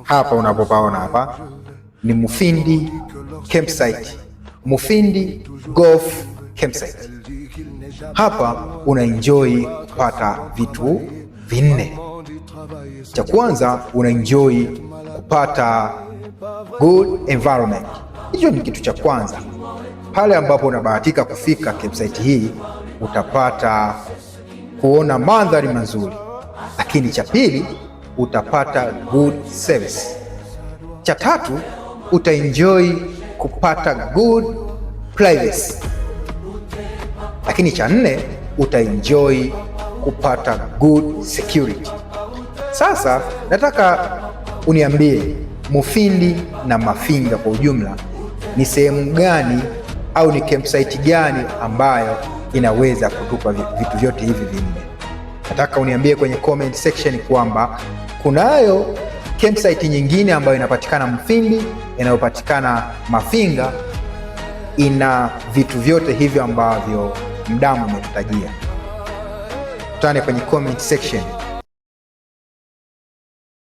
Hapa unapopaona hapa ni Mufindi Campsite, Mufindi Golf Campsite. Hapa una enjoy kupata vitu vinne. Cha kwanza, una enjoy kupata good environment. Hicho ni kitu cha kwanza. Pale ambapo unabahatika kufika campsite hii, utapata kuona mandhari mazuri. Lakini cha pili, utapata good service. Cha tatu, utaenjoy kupata good privacy. Lakini cha nne, utaenjoy kupata good security. Sasa nataka uniambie Mufindi na Mafinga kwa ujumla ni sehemu gani au ni campsite gani ambayo inaweza kutupa vitu vyote hivi vinne. Nataka uniambie kwenye comment section kwamba kunayo campsite nyingine ambayo inapatikana Mufindi, inayopatikana Mafinga, ina vitu vyote hivyo ambavyo Mdamu umetutajia. Tutane kwenye comment section.